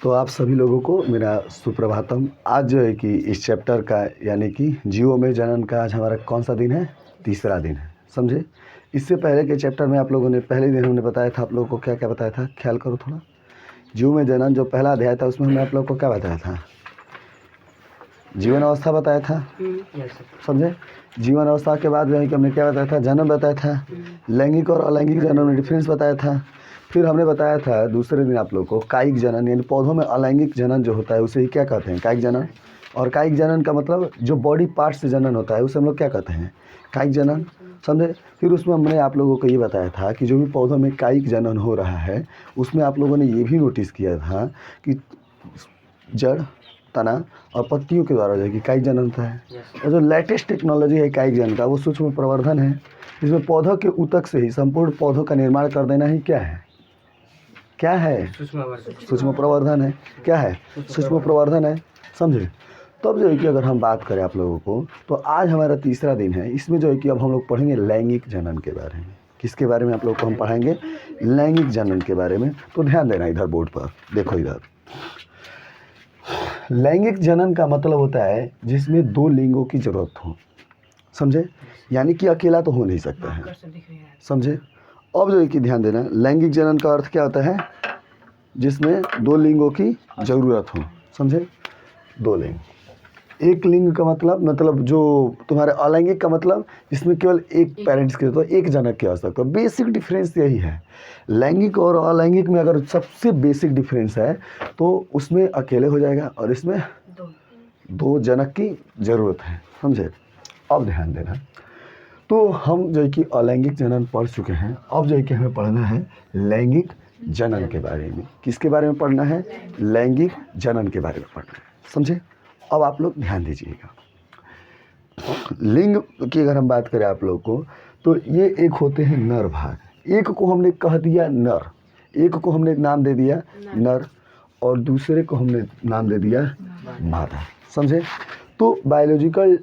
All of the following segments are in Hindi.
तो आप सभी लोगों को मेरा सुप्रभातम। आज जो है कि इस चैप्टर का यानी कि जीवों में जनन का आज हमारा कौन सा दिन है? तीसरा दिन है, समझे। इससे पहले के चैप्टर में आप लोगों ने पहले दिन हमने बताया था, आप लोगों को क्या क्या बताया था, ख्याल करो थोड़ा। जीव में जनन जो पहला अध्याय था उसमें हमने आप लोगों को क्या बताया था? जीवन अवस्था बताया था, समझे। जीवन अवस्था के बाद जो है कि हमने क्या बताया था? जन्म बताया था। लैंगिक और अलैंगिक जनन में डिफरेंस बताया था। फिर हमने बताया था दूसरे दिन आप लोगों को कायिक जनन, यानी पौधों में अलैंगिक जनन जो होता है उसे ही क्या कहते हैं? कायिक जनन। और कायिक जनन का मतलब जो बॉडी पार्ट से जनन होता है उसे हम लोग क्या कहते हैं? कायिक जनन, समझे। फिर उसमें हमने आप लोगों को ये बताया था कि जो भी पौधों में कायिक जनन हो रहा है उसमें आप लोगों ने ये भी नोटिस किया था कि जड़, तना और पत्तियों के द्वारा जो है कि कायिक जनन होता है। और जो लेटेस्ट टेक्नोलॉजी है कायिक जनन का वो सूक्ष्म प्रवर्धन है। इसमें पौधों के ऊतक से ही संपूर्ण पौधों का निर्माण कर देना ही क्या है? क्या है? सूक्ष्म प्रवर्धन है। क्या है? सूक्ष्म प्रवर्धन है, समझे। तो अब जो है कि अगर हम बात करें आप लोगों को तो आज हमारा तीसरा दिन है। इसमें जो है कि अब हम लोग पढ़ेंगे लैंगिक जनन के बारे में। किसके बारे में आप लोग को हम पढ़ाएंगे? लैंगिक जनन के बारे में। तो ध्यान देना इधर बोर्ड पर, देखो इधर। लैंगिक जनन का मतलब होता है जिसमें दो लिंगों की जरूरत हो, समझे। यानी कि अकेला तो हो नहीं सकता है, समझे। अब जो है कि ध्यान देना, लैंगिक जनन का अर्थ क्या होता है? जिसमें दो लिंगों की ज़रूरत हो, समझे। दो लिंग। एक लिंग का मतलब जो तुम्हारे अलैंगिक का मतलब जिसमें केवल एक पेरेंट्स की तो एक जनक की आवश्यकता। तो बेसिक डिफरेंस यही है। लैंगिक और अलैंगिक में अगर सबसे बेसिक डिफरेंस है तो उसमें अकेले हो जाएगा और इसमें दो जनक की ज़रूरत है, समझे। अब ध्यान देना, तो हम जो है कि अलैंगिक जनन पढ़ चुके हैं। अब जो है कि हमें पढ़ना है लैंगिक जनन के बारे में। किसके बारे में पढ़ना है? लैंगिक जनन के बारे में पढ़ना है, समझे। अब आप लोग ध्यान दीजिएगा। लिंग की अगर हम बात करें आप लोग को तो ये एक होते हैं नर भाग। एक को हमने कह दिया नर, एक को हमने नाम दे दिया नर और दूसरे को हमने नाम दे दिया मादा, समझे। तो बायोलॉजिकल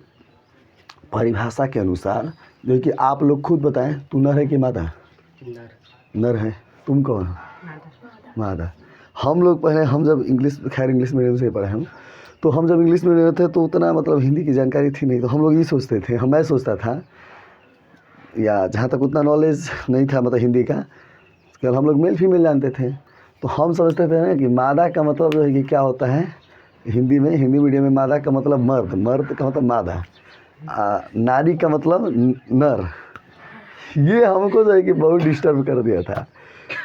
परिभाषा के अनुसार जो है कि आप लोग खुद बताएं, तू नर है कि मादा? नर है। तुम कौन? मादा। हम लोग पहले, हम जब इंग्लिश मीडियम से पढ़े हम, तो हम जब इंग्लिश मीडियम में थे तो उतना मतलब हिंदी की जानकारी थी नहीं। तो हम लोग ये सोचते थे, मैं सोचता था, या जहाँ तक उतना नॉलेज नहीं था मतलब हिंदी का, केवल हम लोग मेल फीमेल जानते थे। तो हम समझते थे ना कि मादा का मतलब जो है कि क्या होता है हिंदी में, हिंदी मीडियम में मादा का मतलब मर्द, मर्द का मतलब मादा, नारी का मतलब नर। ये हमको जो है कि बहुत डिस्टर्ब कर दिया था।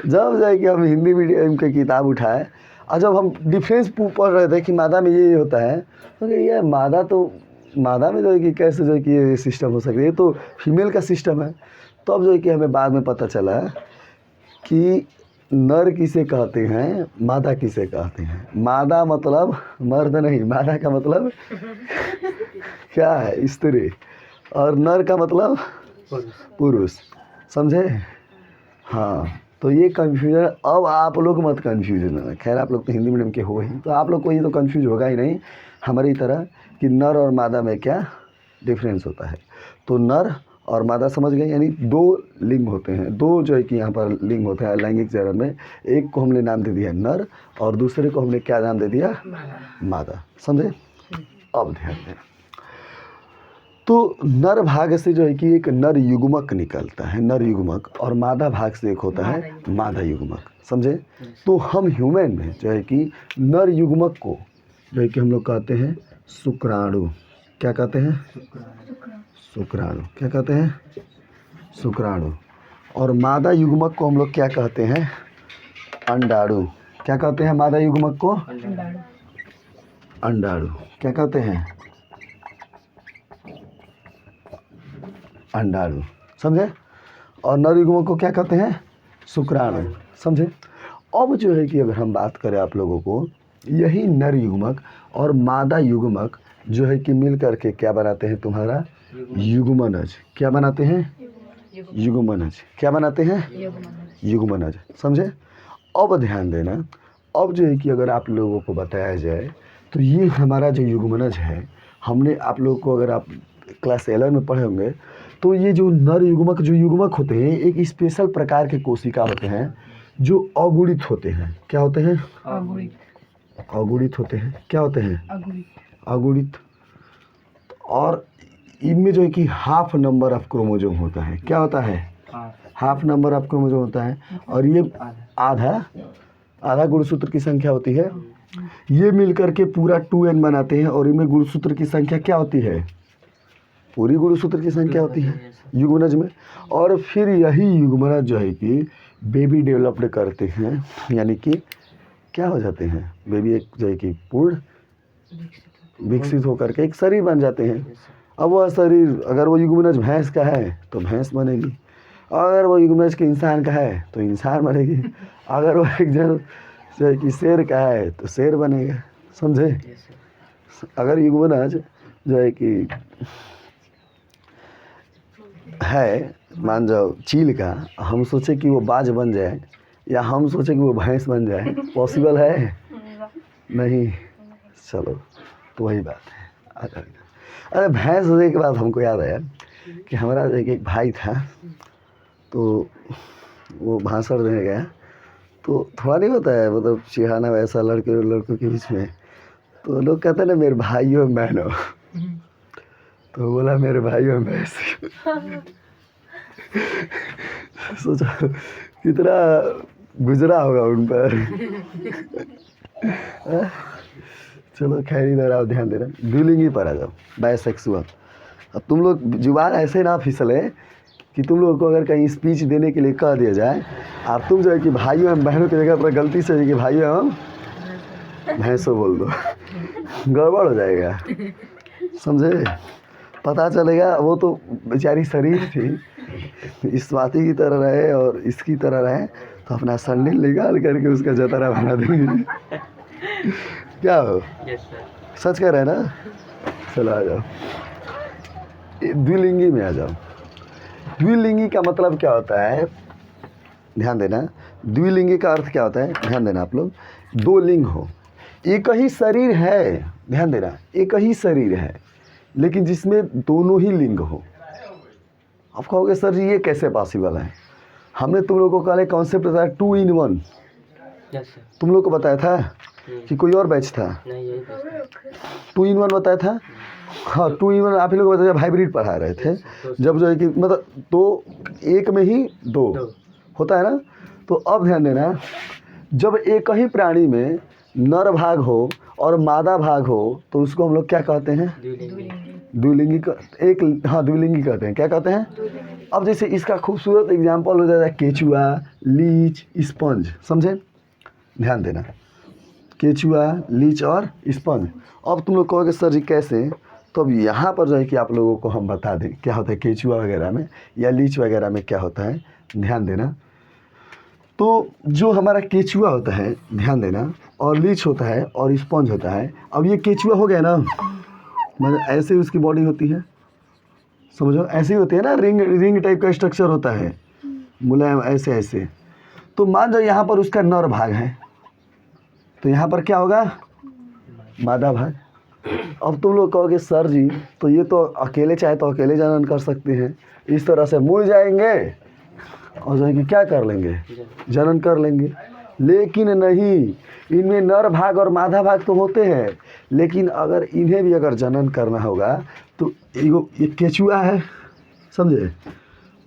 जब जो है कि हम हिंदी मीडियम की किताब उठाए और जब हम डिफरेंस पढ़ रहे थे कि मादा में ये होता है, तो ये मादा, तो मादा में जो है कि कैसे जो है कि ये सिस्टम हो सकता है, ये तो फीमेल का सिस्टम है। तो अब जो है कि हमें बाद में पता चला कि नर किसे कहते हैं, मादा किसे कहते हैं। मादा मतलब मर्द नहीं, मादा का मतलब क्या है? स्त्री। और नर का मतलब पुरुष, समझे। हाँ, तो ये कन्फ्यूजन अब आप लोग मत कन्फ्यूजन है। खैर आप लोग तो हिंदी मीडियम के हो ही, तो आप लोग को ये तो कन्फ्यूज होगा ही नहीं हमारी तरह कि नर और मादा में क्या डिफरेंस होता है। तो नर और मादा समझ गए, यानी दो लिंग होते हैं, दो जो है कि यहाँ पर लिंग होते हैं लैंगिक जनन में। एक को हमने नाम दे दिया नर और दूसरे को हमने क्या नाम दे दिया? मादा, समझे। अब ध्यान देना, तो नर भाग से जो है कि एक नर युग्मक निकलता है, नर युग्मक, और मादा भाग से एक होता है मादा युग्मक, समझे। तो हम ह्यूमन में जो है कि नर युग्मक को जो है कि हम लोग कहते हैं शुक्राणु। क्या कहते हैं? शुक्राणु। क्या कहते हैं? शुक्राणु। और मादा युग्मक को हम लोग क्या कहते हैं? अंडाणु। क्या कहते हैं मादा युग्मक को? अंडाणु। क्या कहते हैं? अंडाणु, समझे। और नर युग्मक को क्या कहते हैं? शुक्राणु, समझे। अब जो है कि अगर हम बात करें आप लोगों को, यही नर युग्मक और मादा युग्मक जो है कि मिल करके क्या बनाते हैं? तुम्हारा युग्मनज। क्या बनाते हैं? युग्मनज। क्या बनाते हैं? युग्मनज, समझे। अब ध्यान देना, अब जो है कि अगर आप लोगों को बताया जाए तो ये हमारा जो युग्मनज है, हमने आप लोगों को, अगर आप क्लास 11 में पढ़े होंगे, तो ये जो नर युग्मक, जो युग्मक होते हैं एक स्पेशल प्रकार के कोशिका होते हैं जो अगुणित होते हैं। क्या होते हैं? अगुणित होते हैं। क्या होते हैं? अगुणित। अगुणित। और इनमें जो है कि हाफ नंबर ऑफ क्रोमोसोम होता है। क्या होता है? हाफ नंबर ऑफ क्रोमोसोम होता है। और ये आधा गुणसूत्र की संख्या होती है। ये मिलकर के पूरा 2n बनाते हैं और इनमें गुणसूत्र की संख्या क्या होती है? पूरी गुणसूत्र की संख्या होती है युग्मनज में। और फिर यही युग्मनज जो है कि बेबी डेवलप्ड करते हैं, यानी कि क्या हो जाते हैं? बेबी एक जो है कि पूर्ण विकसित होकर के एक शरीर बन जाते हैं। अब वह शरीर अगर वो युग्मनज भैंस का है तो भैंस बनेगी, अगर वो युग्मनज के इंसान का है तो इंसान बनेगी, अगर वो एक जन जो है कि शेर का है तो शेर बनेगा। समझे? अगर युग्मनज जो है कि है मान जाओ चील का, हम सोचे कि वो बाज बन जाए या हम सोचे कि वो भैंस बन जाए, पॉसिबल है? नहीं। चलो तो वही बात है। अरे भैंस होने के बाद हमको याद आया कि हमारा एक भाई था, तो वो भाषण देने गया, तो थोड़ा नहीं होता है मतलब चिढ़ाना वैसा लड़के और लड़कों के बीच में, तो लोग कहते हैं ना मेरे भाई हो बहन हो, तो बोला मेरे भाई हो भैंस। सोचा कितना गुजरा होगा उन पर। चलो खैर इधर आओ, ध्यान देना, द्विलिंगी पर आ जाओ, बायसेक्सुअल। अब तुम लोग जुबान ऐसे ना फिसले कि तुम लोगों को अगर कहीं स्पीच देने के लिए कह दिया जाए और तुम जो है कि भाइयों एवं बहनों की जगह पर गलती से कि भाइयों एवं भैंसों बोल दो, गड़बड़ हो जाएगा। समझे? पता चलेगा वो तो बेचारी शरीफ थी, इस स्वाति की तरह रहे और इसकी तरह रहे, तो अपना संडिल निकाल करके उसका जतरा बना देंगे। क्या हो? सच कह रहे हैं ना? चलो आ जाओ, द्विलिंगी में आ जाओ। द्विलिंगी का मतलब क्या होता है? ध्यान देना, द्विलिंगी का अर्थ क्या होता है? ध्यान देना आप लोग, दो लिंग हो, एक ही शरीर है, ध्यान देना, एक ही शरीर है लेकिन जिसमें दोनों ही लिंग हो। आप कहोगे सर जी ये कैसे पॉसिबल है? हमने तुम लोगों को कल एक कॉन्सेप्ट बताया 2 in 1। तुम लोग को बताया था कि कोई और बैच था? 2 in 1 बताया था। हाँ 2 in 1 आप ही लोग बताया, हाइब्रिड पढ़ा रहे थे जब जो है कि मतलब दो एक में ही दो होता है ना। तो अब ध्यान देना, जब एक ही प्राणी में नर भाग हो और मादा भाग हो तो उसको हम लोग क्या कहते हैं? द्विलिंगी। एक हाँ द्विलिंगी कहते हैं। क्या कहते हैं? अब जैसे इसका खूबसूरत एग्जाम्पल हो जाता है केचुआ, लीच, स्पंज। समझे? ध्यान देना, केचुआ, लीच और स्पंज। अब तुम लोग कहोगे सर जी कैसे? तो अब यहाँ पर जो है कि आप लोगों को हम बता दें क्या होता है केचुआ वगैरह में या लीच वगैरह में क्या होता है। ध्यान देना, तो जो हमारा केचुआ होता है, ध्यान देना, और लीच होता है और स्पंज होता है। अब ये केचुआ हो गया ना, मतलब ऐसे उसकी बॉडी होती है, समझो ऐसे ही होती है ना, रिंग टाइप का स्ट्रक्चर होता है, मुलायम ऐसे ऐसे। तो मान जाओ यहाँ पर उसका नर भाग है, तो यहाँ पर क्या होगा? मादा भाग। अब तुम लोग कहोगे सर जी तो ये तो अकेले चाहे तो अकेले जनन कर सकते हैं, इस तरह से मुड़ जाएंगे और जो है कि क्या कर लेंगे? जनन कर लेंगे। लेकिन नहीं, इनमें नर भाग और मादा भाग तो होते हैं, लेकिन अगर इन्हें भी अगर जनन करना होगा तो एक केचुआ है, समझे,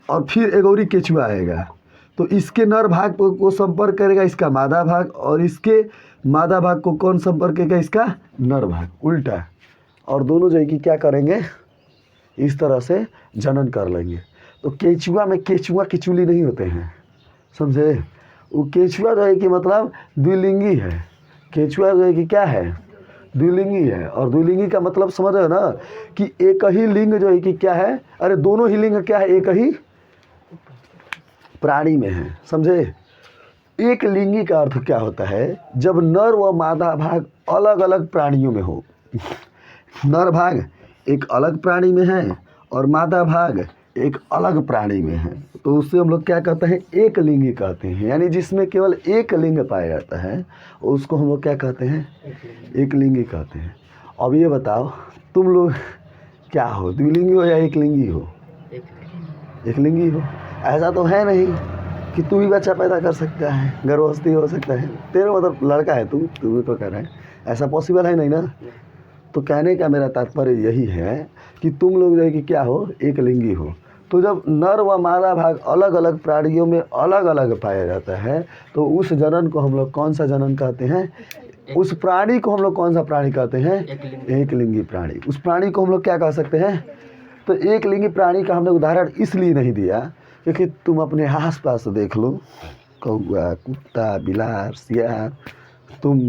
और फिर एक और केचुआ आएगा, तो इसके नर भाग को संपर्क करेगा इसका मादा भाग, और इसके मादा भाग को कौन संपर्क करेगा? इसका नर भाग, उल्टा। और दोनों जो है कि क्या करेंगे? इस तरह से जनन कर लेंगे। तो केचुआ में केचुआ किचुली नहीं होते हैं, समझे? वो केचुआ जो है कि मतलब द्विलिंगी है। केचुआ जो है कि क्या है? द्विलिंगी है। और द्विलिंगी का मतलब समझ रहे हो ना कि एक ही लिंग जो है कि क्या है? अरे दोनों ही लिंग क्या है? एक ही प्राणी में है, समझे? एक लिंगी का अर्थ क्या होता है? जब नर व मादा भाग अलग अलग प्राणियों में हो। नर भाग एक अलग प्राणी में है और मादा भाग एक अलग प्राणी में है, तो उससे हम लोग क्या कहते हैं? एक लिंगी कहते हैं। यानी जिसमें केवल एक लिंग पाया जाता है उसको हम लोग क्या कहते हैं? एक लिंगी कहते हैं। अब ये बताओ तुम लोग क्या हो, द्विलिंगी हो या एक लिंगी हो? एक लिंगी हो। ऐसा तो है नहीं कि तू ही बच्चा पैदा कर सकता है, गर्भवस्थी हो सकता है, तेरा मतलब लड़का है तू भी तो कर रहा है, ऐसा पॉसिबल है नहीं ना। तो कहने का मेरा तात्पर्य यही है कि तुम लोग जो है कि क्या हो, एक लिंगी हो। तो जब नर व मादा भाग अलग अलग प्राणियों में अलग अलग पाया जाता है तो उस जनन को हम लोग कौन सा जनन कहते हैं? उस प्राणी को हम लोग कौन सा प्राणी कहते हैं? एक लिंगी प्राणी। उस प्राणी को हम लोग क्या कह सकते हैं? तो एक लिंगी प्राणी का हमने उदाहरण इसलिए नहीं दिया क्योंकि तुम अपने आस पास देख लो, कौआ, कुत्ता, बिलार, सियार, तुम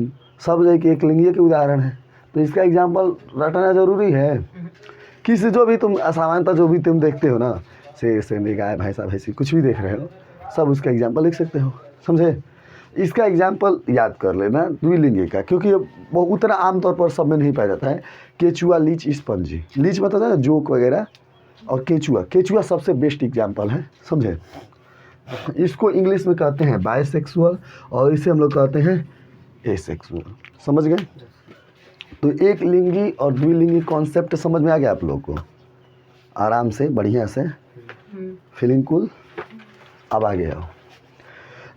सब जो कि एक लिंगी के उदाहरण है। तो इसका एग्जाम्पल रटना जरूरी है। किसी जो भी तुम असामान्यता जो भी तुम देखते हो ना, शेर, सेंधी, गाय, भैंसा, भैंसी, कुछ भी देख रहे हो, सब उसका एग्जाम्पल लिख सकते हो। समझे? इसका एग्जाम्पल याद कर लेना द्विलिंगी का, क्योंकि वो उतना आमतौर पर सब में नहीं पाया जाता है। केचुआ, लीच, स्पंजी। लीच मतलब है जोक वगैरह, और केचुआ, केचुआ सबसे बेस्ट एग्जाम्पल है। समझे? इसको इंग्लिश में कहते हैं बायसेक्सुअल और इसे हम लोग कहते हैं एसेक्सुअल। समझ गए? तो एक लिंगी और द्विलिंगी कॉन्सेप्ट समझ में आ गया आप लोगों को? आराम से, बढ़िया से, फीलिंग कूल। अब आगे आओ।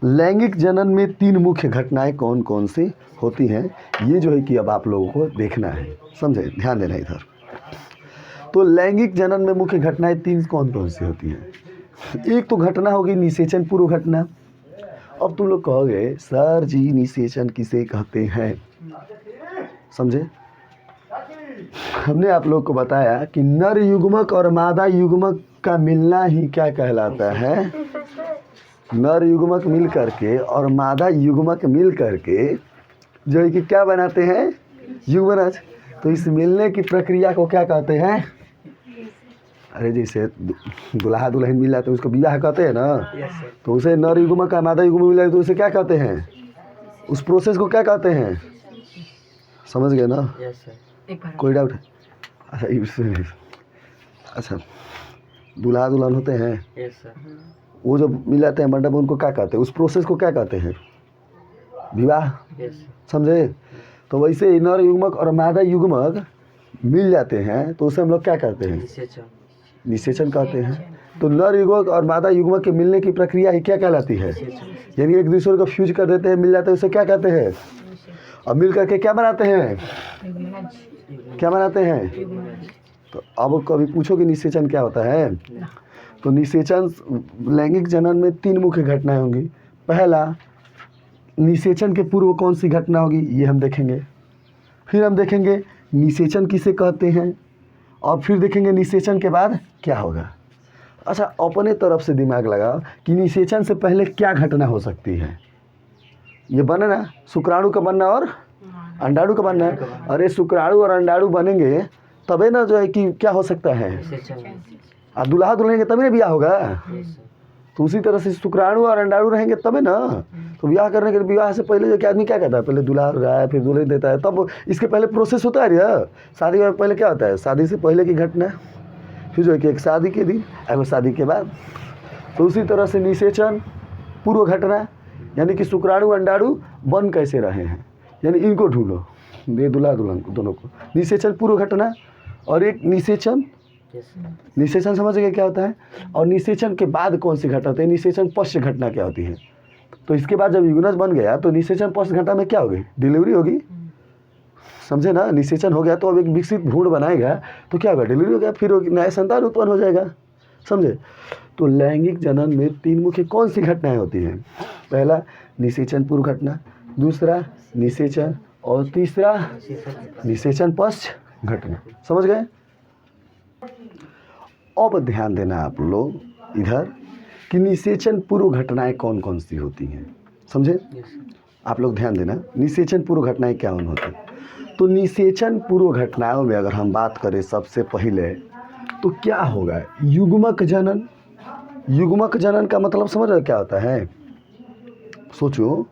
लैंगिक जनन में 3 मुख्य घटनाएं कौन कौन सी होती हैं, ये जो है कि अब आप लोगों को देखना है। समझे? ध्यान देना इधर। तो लैंगिक जनन में मुख्य घटनाएं 3 कौन कौन सी होती हैं? एक तो घटना होगी निषेचन पूर्व घटना। अब तुम लोग कहोगे सर जी निषेचन किसे कहते हैं? समझे? हमने आप लोग को बताया कि नर युग्मक और मादा युग्मक का मिलना ही क्या कहलाता है? नर युग्मक मिल करके और मादा युग्मक मिल करके जो है कि क्या बनाते हैं? युग्मनज। तो इस मिलने की प्रक्रिया को क्या कहते हैं? अरे जैसे दुल्हा दुल्हन मिल जाते हैं उसको विवाह कहते हैं ना। तो उसे नर युग्मक का मादा युग्मक मिल जाए तो उसे क्या कहते हैं? उस प्रोसेस को क्या कहते हैं? समझ गए ना? कोई डाउट है? अच्छा, दूल्हा दुल्हन होते हैं, वो जो मिल जाते हैं मंडप, उनको क्या कहते हैं? उस प्रोसेस को क्या कहते हैं? विवाह। समझे? तो वैसे ही नर युग्मक और मादा युग्मक मिल जाते हैं तो उसे हम लोग क्या कहते हैं? निषेचन कहते हैं। तो नर युग्मक और मादा युग्मक के मिलने की प्रक्रिया ही क्या कहलाती है? यानी एक दूसरे को फ्यूज कर देते हैं, मिल जाते हैं, उसे क्या कहते हैं? और मिल करके क्या बनाते हैं? क्या बनाते हैं? तो अब कभी पूछो कि निषेचन क्या होता है? तो निषेचन, लैंगिक जनन में 3 मुख्य घटनाएं होंगी। पहला, निषेचन के पूर्व कौन सी घटना होगी, ये हम देखेंगे। फिर हम देखेंगे निषेचन किसे कहते हैं, और फिर देखेंगे निषेचन के बाद क्या होगा। अच्छा, अपने तरफ से दिमाग लगाओ कि निषेचन से पहले क्या घटना हो सकती है? ये बनना, शुक्राणु का बनना और अंडाणु का बनना है। अरे शुक्राणु और अंडाणु बनेंगे तबे ना जो है कि क्या हो सकता है? और दुल्हा दुल्हन के तभी ना ब्याह होगा। तो उसी तरह से शुक्राणु और अंडाणु रहेंगे तबे ना। तो ब्याह करने के, विवाह से पहले जो कि आदमी क्या कहता है? पहले दुल्हा रहा है, फिर दुल्हन देता है, तब इसके पहले प्रोसेस होता है। यार शादी में पहले क्या होता है? शादी से पहले की घटना, फिर जो है कि एक शादी के दिन, एक शादी के बाद। तो उसी तरह से निषेचन पूर्व घटना, यानी कि शुक्राणु अंडाणु बन कैसे रहे हैं, यानी इनको ढूंढो, ये दुल्हा दुल्हन को दोनों को। निषेचन पूर्व घटना और एक निषेचन, निषेचन समझ गए क्या होता है? और निषेचन के बाद कौन सी घटना होती है? निषेचन पश्च घटना क्या होती है? तो इसके बाद जब युग्मनज बन गया तो निषेचन पश्च घटना में क्या होगी? डिलीवरी होगी। समझे ना? निषेचन हो गया तो अब एक विकसित भ्रूण बनाएगा तो क्या होगा? डिलीवरी हो गया, फिर नया संतान उत्पन्न हो जाएगा। समझे? तो लैंगिक जनन में 3 मुख्य कौन सी घटनाएं होती हैं? पहला निषेचन पूर्व घटना, दूसरा निषेचन, और तीसरा निषेचन पश्च घटना। समझ गए? अब ध्यान देना आप लोग इधर कि निषेचन पूर्व घटनाएं कौन कौन सी होती हैं। समझे? आप लोग ध्यान देना, निषेचन पूर्व घटनाएं क्या होती हैं। तो निषेचन पूर्व घटनाओं में अगर हम बात करें सबसे पहले तो क्या होगा? युग्मक जनन। युग्मक जनन का मतलब समझ रहे क्या होता है? सोचो,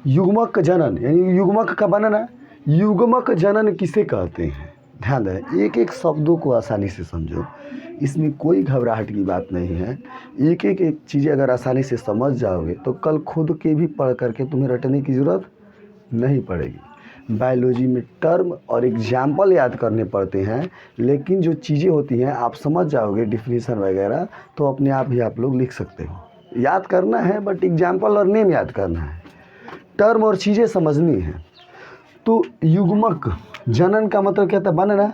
युग्मक जनन यानी युग्मक का बनना। युग्मक जनन किसे कहते हैं? ध्यान दें, एक एक शब्दों को आसानी से समझो, इसमें कोई घबराहट की बात नहीं है। एक एक चीज़ें अगर आसानी से समझ जाओगे तो कल खुद के भी पढ़ करके तुम्हें रटने की ज़रूरत नहीं पड़ेगी। बायोलॉजी में टर्म और एग्जाम्पल याद करने पड़ते हैं, लेकिन जो चीज़ें होती हैं आप समझ जाओगे, डिफिनीसन वगैरह, तो अपने आप ही आप लोग लिख सकते हो। याद करना है बट एग्जाम्पल और नेम याद करना है, टर्म और चीज़ें समझनी है। तो युग्मक जनन का मतलब क्या था, बनना।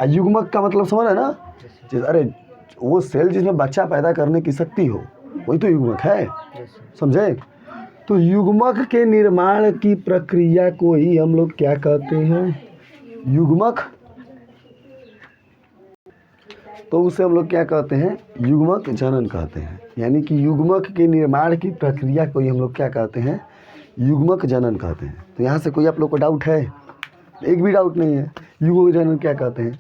युग्मक का मतलब समझ रहे ना, अरे वो सेल जिसमें बच्चा पैदा करने की शक्ति हो वही तो युग्मक है, समझे। तो युग्मक के निर्माण की प्रक्रिया को ही हम लोग क्या कहते हैं, युग्मक। तो उसे हम लोग क्या कहते हैं, युग्मक जनन कहते हैं। यानी कि युग्मक के निर्माण की प्रक्रिया को ही हम लोग क्या कहते हैं, युग्मक जनन कहते हैं। तो यहाँ से कोई आप लोग को डाउट है? एक भी डाउट नहीं है, युग्मक जनन क्या कहते हैं।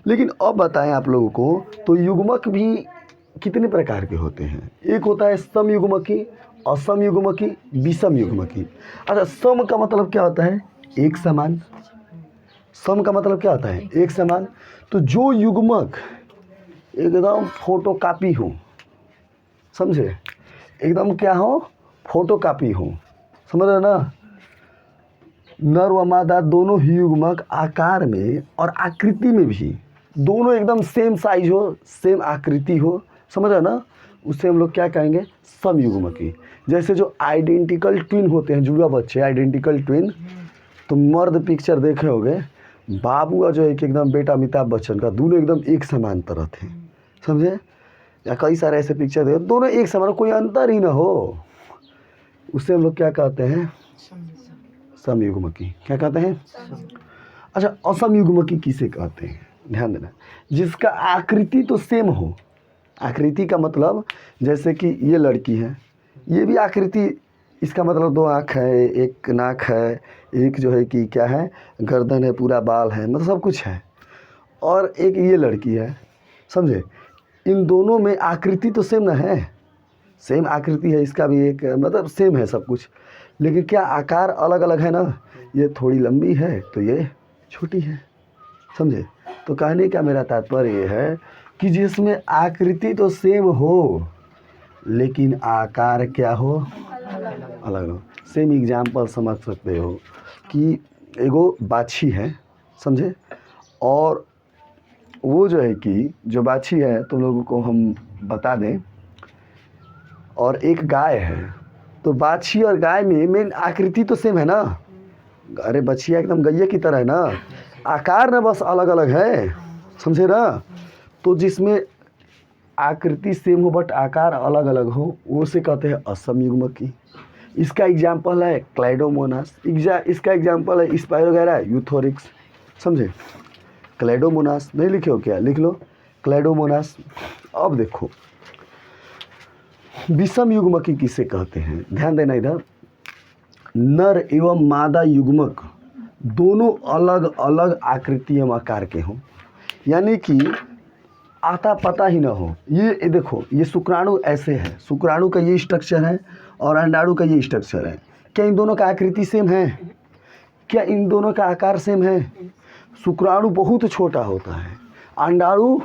लेकिन अब बताएं आप लोगों को, तो युग्मक भी कितने प्रकार के होते हैं। एक होता है समयुग्मकी, असमयुग्मकी, विषमयुग्मकी। अच्छा, सम का मतलब क्या होता है, एक समान। सम का मतलब क्या होता है, एक समान। तो जो युग्मक एकदम फोटोकॉपी हो, समझे, एकदम क्या हो, फोटोकॉपी हो, समझ रहे ना। नर व मादा दोनों ही युग्मक आकार में और आकृति में भी दोनों एकदम सेम साइज हो, सेम आकृति हो, समझ रहे ना, उससे हम लोग क्या कहेंगे, समयुग्मकी। जैसे जो आइडेंटिकल ट्विन होते हैं, जुड़वा बच्चे आइडेंटिकल ट्विन, तो मर्द पिक्चर देखे होंगे, बाबू का जो एक एकदम बेटा अमिताभ बच्चन का, दोनों एकदम एक समान तरह थे, समझे। या कई सारे ऐसे पिक्चर देखे दोनों एक समान, कोई अंतर ही ना हो, उससे हम लोग क्या कहते हैं, समयुग्मकी। क्या कहते हैं। अच्छा, असमयुग्मकी किसे कहते हैं, ध्यान देना, जिसका आकृति तो सेम हो। आकृति का मतलब जैसे कि ये लड़की है, ये भी आकृति, इसका मतलब दो आँख है, एक नाक है, एक जो है कि क्या है, गर्दन है, पूरा बाल है, मतलब सब कुछ है। और एक ये लड़की है, समझे। इन दोनों में आकृति तो सेम ना है, सेम आकृति है, इसका भी एक मतलब सेम है सब कुछ, लेकिन क्या आकार अलग अलग है ना। ये थोड़ी लंबी है तो ये छोटी है, समझे। तो कहने का मेरा तात्पर्य ये है कि जिसमें आकृति तो सेम हो लेकिन आकार क्या हो, अलग हो। सेम एग्जाम्पल समझ सकते हो कि एगो बाछी है, समझे, और वो जो है कि जो बाछी है तुम लोगों को हम बता दें, और एक गाय है, तो बाछी और गाय में मेन आकृति तो सेम है ना। अरे बछिया एकदम गैया की तरह है ना, आकार ना बस अलग अलग है, समझे ना। तो जिसमें आकृति सेम हो बट आकार अलग अलग हो, वो से कहते हैं असमयुग्मकी। इसका एग्जाम्पल है क्लाइडोमोनास, इसका एग्जाम्पल है स्पाइरोगैरा यूथोरिक्स, समझे। क्लाइडोमोनास नहीं लिखे हो क्या, लिख लो क्लाइडोमोनास। अब देखो विषम युग्मकी किसे कहते हैं, ध्यान देना इधर। नर एवं मादा युग्मक दोनों अलग अलग आकृति एवं आकार के हों, यानी कि आता पता ही ना हो। ये देखो, ये शुक्राणु ऐसे है, शुक्राणु का ये स्ट्रक्चर है और अंडाणु का ये स्ट्रक्चर है। क्या इन दोनों का आकृति सेम है, क्या इन दोनों का आकार सेम है। शुक्राणु बहुत छोटा होता है, अंडाणु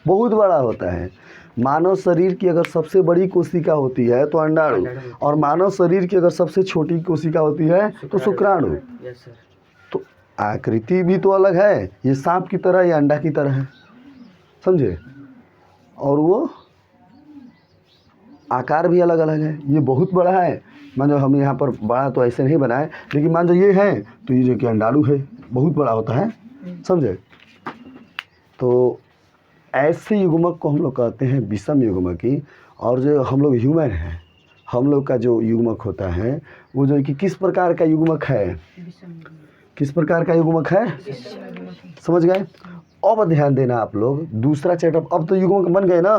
बहुत बड़ा होता है। मानव शरीर की अगर सबसे बड़ी कोशिका होती है तो अंडाणु, और मानव शरीर की अगर सबसे छोटी कोशिका होती है तो शुक्राणु। तो आकृति भी तो अलग है, ये सांप की तरह, ये अंडा की तरह है, समझे। और वो आकार भी अलग अलग है, ये बहुत बड़ा है, मान लो हम यहाँ पर बड़ा तो ऐसे नहीं बनाए, लेकिन मान लो ये है तो ये जो कि अंडाणु है बहुत बड़ा होता है, समझे। तो ऐसे युग्मक को हम लोग कहते हैं विषम युग्मकी। और जो हम लोग ह्यूमन हैं, हम लोग का जो युग्मक होता है वो जो कि किस प्रकार का युग्मक है, किस प्रकार का युग्मक है, समझ गए। अब ध्यान देना आप लोग, दूसरा चैप्टर, अब तो युग्मक बन गए ना,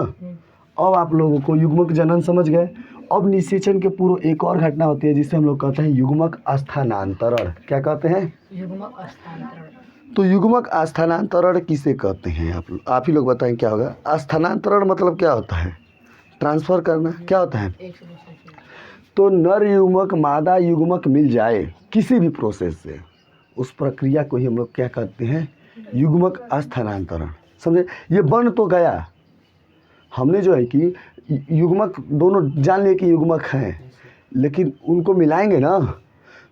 अब आप लोगों को युग्मक जनन समझ गए। अब निषेचन के पूर्व एक और घटना होती है जिसे हम लोग कहते हैं युग्मक स्थानांतरण। क्या कहते हैं, युग्मक स्थानांतरण। तो युग्मक स्थानांतरण किसे कहते हैं, आप ही लोग बताएं क्या होगा। स्थानांतरण मतलब क्या होता है, ट्रांसफ़र करना, क्या होता है। एक से दूसरे की। तो नर युग्मक मादा युग्मक मिल जाए किसी भी प्रोसेस से, उस प्रक्रिया को ही हम लोग क्या कहते हैं, युग्मक स्थानांतरण, समझे। ये बन तो गया, हमने जो है कि युग्मक दोनों जान लिए कि युग्मक हैं, लेकिन उनको मिलाएंगे ना,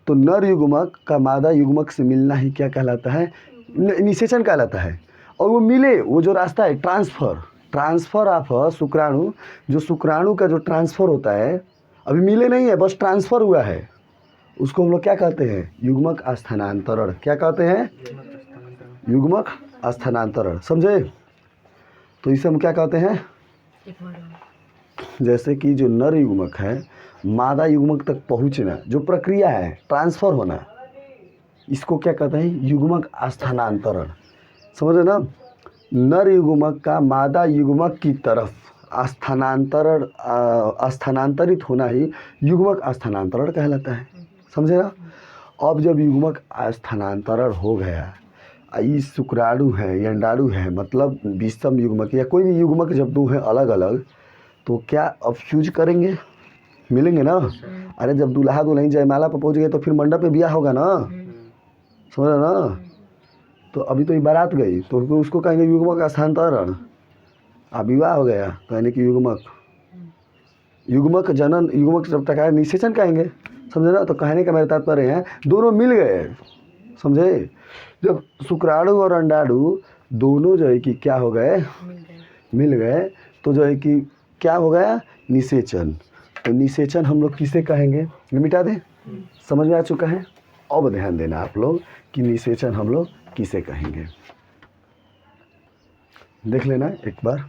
तो नर युग्मक का मादा युग्मक से मिलना ही क्या कहलाता है, निषेचन कहलाता है। और वो मिले, वो जो रास्ता है ट्रांसफ़र ऑफ शुक्राणु, जो शुक्राणु का जो ट्रांसफ़र होता है, अभी मिले नहीं है, बस ट्रांसफ़र हुआ है, उसको हम लोग क्या कहते हैं? युग्मक स्थानांतरण। क्या कहते हैं? युग्मक स्थानांतरण। समझे? तो इसे हम क्या कहते हैं? एक बार जैसे कि जो नर युग्मक है मादा युग्मक तक पहुंचना, जो प्रक्रिया है ट्रांसफ़र होना, इसको क्या कहते हैं? युग्मक स्थानांतरण। समझ रहे ना? नर युग्मक का मादा युग्मक की तरफ स्थानांतरित होना ही युग्मक स्थानांतरण कहलाता है। समझे ना? अब जब युग्मक स्थानांतरण हो गया, ये शुक्राणु है या अंडाणु है, मतलब विषम युग्मक या कोई भी युग्मक जब दो है अलग अलग, तो क्या अब फ्यूज करेंगे? मिलेंगे ना? अरे जब दूल्हा दुल्हन जयमाला पर पहुंच गए तो फिर मंडप में ब्याह होगा ना? समझ रहे ना? तो अभी तो ये बारात गई तो उसको कहेंगे युग्मक स्थानांतरण। अब विवाह हो गया तो यानी कि युग्मक जनन, युग्मक जब तक आए निषेचन कहेंगे। समझे ना? तो कहने का मेरा तात्पर्य है दोनों मिल गए। समझे? जब शुक्राणु और अंडाणु दोनों जो है कि क्या हो गए? मिल गए तो जो है कि क्या हो गया? निषेचन। तो निषेचन हम लोग किसे कहेंगे? मिटा दें? समझ में आ चुका है? अब ध्यान देना आप लोग कि निषेचन हम लोग किसे कहेंगे। देख लेना एक बार,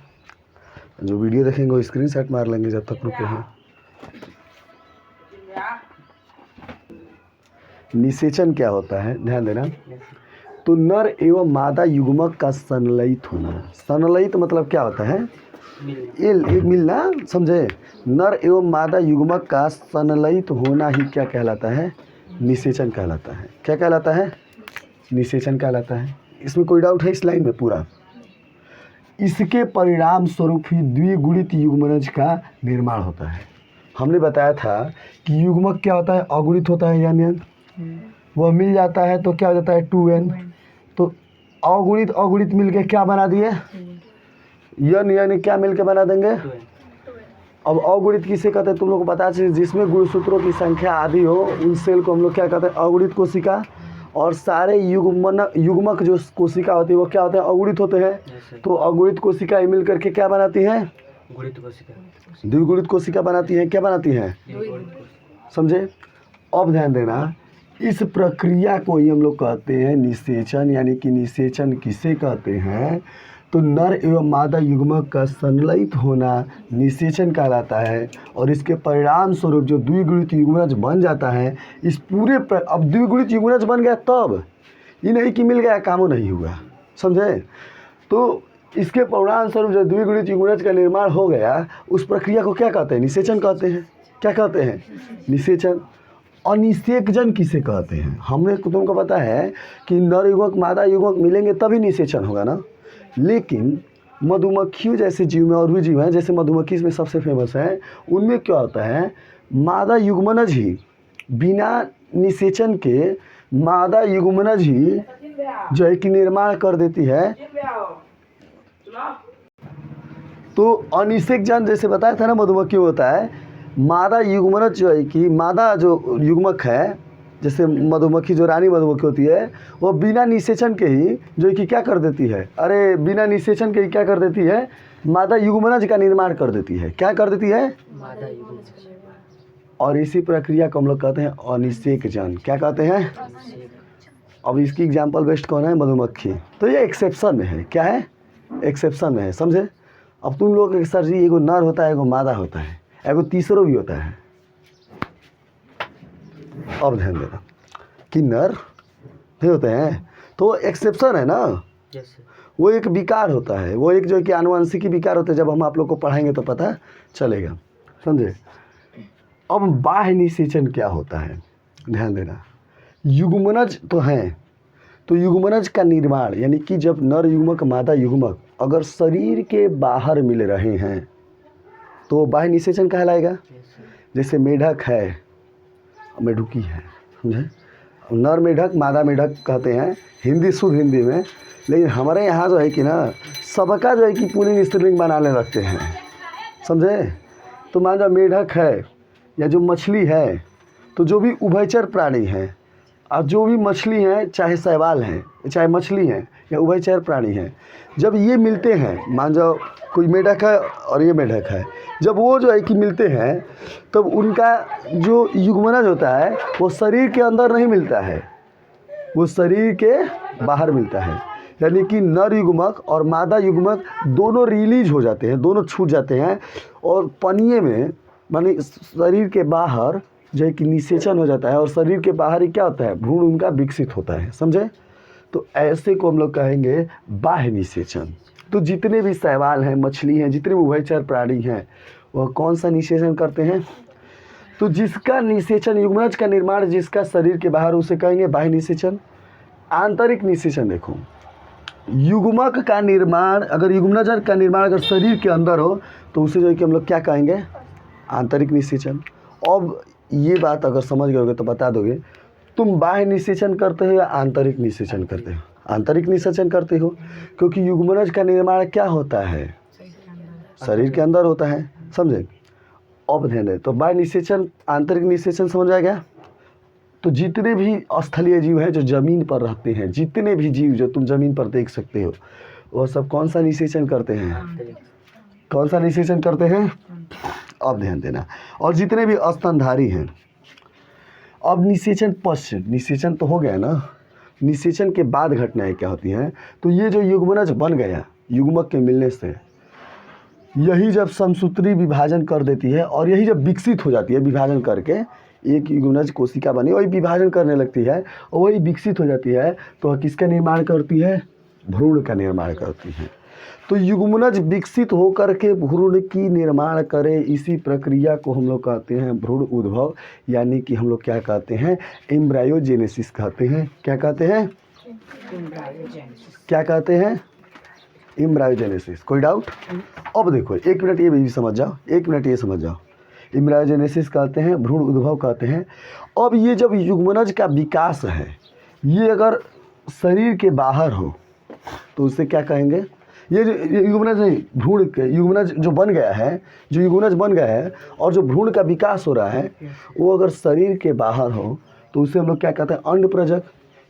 जो वीडियो देखेंगे वो स्क्रीनशॉट मार लेंगे जब तक रुके हैं। निषेचन क्या होता है? ध्यान देना। तो नर एवं मादा युग्मक का संलयित होना। संलयित मतलब क्या होता है? ये मिलना। समझे? नर एवं मादा युग्मक का संलयित होना ही क्या कहलाता है? निषेचन कहलाता है। क्या कहलाता है? निषेचन कहलाता है। इसमें कोई डाउट है इस लाइन में? पूरा इसके परिणाम स्वरूप ही द्विगुणित युग्मनज का निर्माण होता है। हमने बताया था कि युग्मक क्या होता है? अगुणित होता है यानी वह मिल जाता है तो क्या हो जाता है? 2n। तो अगुणित अगुणित मिलके क्या बना दिए? यन यानी क्या मिलके बना देंगे? अब अगुणित किसे कहते हैं तुम लोग को पता है? जिसमें गुणसूत्रों की संख्या आधी हो उन सेल को हम लोग क्या कहते हैं? अगुणित कोशिका। और सारे युग्मक जो कोशिका होती है वो क्या होते हैं? अगुणित होते हैं। तो अगुणित कोशिका मिल करके क्या बनाती हैं? द्विगुणित कोशिका बनाती हैं। क्या बनाती हैं? समझे? अब ध्यान देना, इस प्रक्रिया को ही हम लोग कहते हैं निषेचन। यानी कि निषेचन किसे कहते हैं? तो नर एवं मादा युग्मक का संलयित होना निषेचन कहलाता है। और इसके परिणाम स्वरूप जो द्विगुणित युग्मनज बन जाता है, इस पूरे अब द्विगुणित युग्मनज बन गया तब ये नहीं कि मिल गया कामों नहीं हुआ। समझे? तो इसके परिणाम स्वरूप जो द्विगुणित युग्मनज का निर्माण हो गया, उस प्रक्रिया को क्या कहते हैं? निषेचन कहते हैं। क्या कहते हैं? निषेचन। अनिषेकजन किसे कहते हैं? हमने तुमको पता है कि नर युग्मक मादा युग्मक मिलेंगे तभी निषेचन होगा ना। लेकिन मधुमक्खियों जैसे जीव में और भी जीव हैं, जैसे मधुमक्खी इसमें सबसे फेमस है, उनमें क्या होता है? मादा युग्मनज ही बिना निषेचन के मादा युग्मनज ही जो है कि निर्माण कर देती है। तो अनिषेकजन जैसे बताया था ना मधुमक्खी होता है, मादा युग्मनज जो है कि मादा जो युग्मक है, जैसे मधुमक्खी जो रानी मधुमक्खी होती है वो बिना निषेचन के ही जो है कि क्या कर देती है? अरे बिना निषेचन के ही क्या कर देती है? मादा युग्मनज का निर्माण कर देती है। क्या कर देती है? मादा युग्मनज का निर्माण। और इसी प्रक्रिया को हम लोग कहते हैं अनिषेकजन। क्या कहते हैं? अब इसकी एग्जाम्पल बेस्ट कौन है? मधुमक्खी। तो ये एक्सेप्शन में है। क्या है? एक्सेप्शन में है। समझे? अब तुम लोग सर जी एगो नर होता है, एगो मादा होता है, एगो तीसरो भी होता है। अब ध्यान देना कि नर नहीं होते हैं तो एक्सेप्शन है ना। वो एक विकार होता है, वो एक जो है कि आनुवंशिकी विकार होता है। जब हम आप लोग को पढ़ाएंगे तो पता चलेगा। समझे? अब बाह्य निषेचन क्या होता है? ध्यान देना, युग्मनज तो हैं, तो युग्मनज का निर्माण यानी कि जब नर युग्मक मादा युग्मक अगर शरीर के बाहर मिल रहे हैं तो बाह्य निषेचन कहलाएगा। जैसे मेढक है, मेढुकी है। समझे? नर मेढक मादा मेढक कहते हैं हिंदी, शुद्ध हिंदी में। लेकिन हमारे यहाँ जो है कि ना सबका जो है कि पुल्लिंग स्त्रीलिंग बनाने लगते हैं। समझे? तो मान लो मेढक है या जो मछली है, तो जो भी उभयचर प्राणी है, और जो भी मछली हैं, चाहे शैवाल हैं, चाहे मछली हैं या उभयचर प्राणी हैं, जब ये मिलते हैं, मान जाओ कोई मेढक है और ये मेढक है, जब वो जो है कि मिलते हैं तब उनका जो युग्मनज होता है वो शरीर के अंदर नहीं मिलता है, वो शरीर के बाहर मिलता है। यानी कि नर युग्मक और मादा युग्मक दोनों रिलीज हो जाते हैं, दोनों छूट जाते हैं और पनिये में माने शरीर के बाहर जो है कि निषेचन हो जाता है और शरीर के बाहर ही क्या होता है, भ्रूण उनका विकसित होता है। समझे? तो ऐसे को हम लोग कहेंगे बाह्य निषेचन। तो जितने भी शैवाल हैं, मछली हैं, जितने भी उभयचर प्राणी हैं, वह कौन सा निषेचन करते हैं? तो जिसका निषेचन, युग्मनज का निर्माण जिसका शरीर के बाहर, उसे कहेंगे बाह्य निषेचन। आंतरिक निषेचन देखो, युग्मक का निर्माण, अगर युग्मनज का निर्माण अगर शरीर के अंदर हो तो उसे जो है कि हम लोग क्या कहेंगे, आंतरिक निषेचन। अब ये बात अगर समझ गए होगे तो बता दोगे, तुम बाह्य निषेचन करते हो या आंतरिक निषेचन करते हो? आंतरिक निषेचन करते हो, क्योंकि युग्मनज का निर्माण क्या होता है, शरीर के अंदर होता है। समझे? अब ध्यान दें, तो बाह्य निषेचन, आंतरिक निषेचन समझ आ गया। तो जितने भी स्थलीय जीव हैं जो ज़मीन पर रहते हैं, जितने भी जीव जो तुम ज़मीन पर देख सकते हो, वह सब कौन सा निषेचन करते हैं? कौन सा निषेचन करते हैं? अब ध्यान देना। और जितने भी स्तनधारी हैं, अब निषेचन पश्चात, निषेचन तो हो गया ना, निषेचन के बाद घटनाएं क्या होती हैं? तो ये जो युग्मनज बन गया युग्मक के मिलने से, यही जब समसूत्री विभाजन कर देती है और यही जब विकसित हो जाती है, विभाजन करके एक युग्मनज कोशिका बनी, वही विभाजन करने लगती है और वही विकसित हो जाती है, तो वह किसका निर्माण करती है? भ्रूण का निर्माण करती है। तो युग्मनज विकसित होकर के भ्रूण की निर्माण करे, इसी प्रक्रिया को हम लोग कहते हैं भ्रूण उद्भव, यानी कि हम लोग क्या कहते हैं, एम्ब्रायोजेनेसिस कहते हैं। क्या कहते हैं? क्या कहते हैं? एम्ब्रायोजेनेसिस। कोई डाउट? अब देखो, एक मिनट ये भी समझ जाओ, एक मिनट ये समझ जाओ। एम्ब्रायोजेनेसिस कहते हैं, भ्रूण उद्भव कहते हैं। अब ये जब युग्मनज का विकास है, ये अगर शरीर के बाहर हो तो उसे क्या कहेंगे? ये युग्मनज नहीं, भ्रूण के युग्मनज जो बन गया है, जो युग्मनज बन गया है और जो भ्रूण का विकास हो रहा है, वो अगर शरीर के बाहर हो तो उसे हम लोग क्या कहते हैं? अंडप्रजक,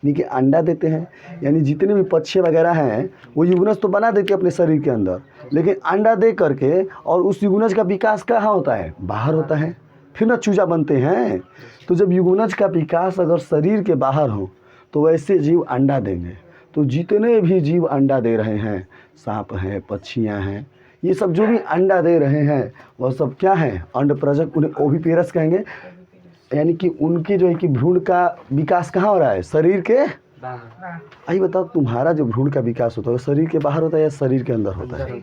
यानी कि अंडा देते हैं। यानी जितने भी पक्षी वगैरह हैं वो युग्मनज तो बना देते हैं अपने शरीर के अंदर, लेकिन अंडा दे करके, और उस युग्मनज का विकास कहाँ होता है? बाहर होता है, फिर ना चूजा बनते हैं। तो जब युग्मनज का विकास अगर शरीर के बाहर हो तो वैसे जीव अंडा देंगे। तो जितने भी जीव अंडा दे रहे हैं, सांप हैं, पक्षियाँ हैं, ये सब जो भी अंडा दे रहे हैं वह सब क्या हैं? अंडप्रजक। उन्हें ओविपेरस कहेंगे। यानी कि उनके जो है कि भ्रूण का विकास कहाँ हो रहा है? शरीर के बाहर। आइए बताओ, तुम्हारा जो भ्रूण का विकास होता है शरीर के बाहर होता है या शरीर के अंदर होता है?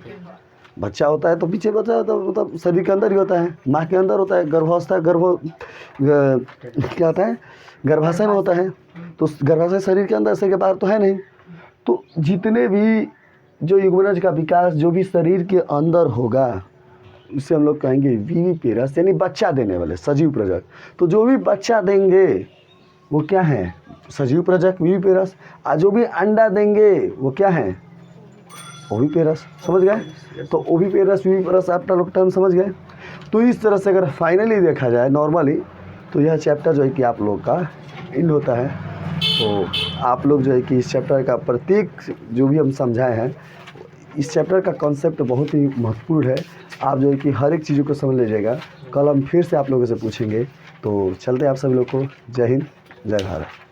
बच्चा होता है तो पीछे बच्चा होता है, मतलब शरीर के अंदर ही होता है, माँ के अंदर होता है। गर्भावस्था, क्या होता है? गर्भाशय में होता है। तो गर्भाशय शरीर के अंदर, शरीर के बाहर तो है नहीं। तो जितने भी जो युग्मनज का विकास जो भी शरीर के अंदर होगा उसे हम लोग कहेंगे विविपेरस, यानी बच्चा देने वाले सजीव प्रजक। तो जो भी बच्चा देंगे वो क्या है? सजीव प्रजक, विविपेरस। और जो भी अंडा देंगे वो क्या है? ओविपेरस। समझ गए? तो ओविपेरस, विविपेरस आप लोग टर्म समझ गए। तो इस तरह से अगर फाइनली देखा जाए नॉर्मली, तो यह चैप्टर जो है कि आप लोग का एंड होता है। तो आप लोग जो है कि इस चैप्टर का प्रत्येक जो भी हम समझाए हैं, इस चैप्टर का कॉन्सेप्ट बहुत ही महत्वपूर्ण है। आप जो है कि हर एक चीज़ों को समझ लीजिएगा। कल हम फिर से आप लोगों से पूछेंगे। तो चलते हैं आप सभी लोग को। जय हिंद, जय भारत।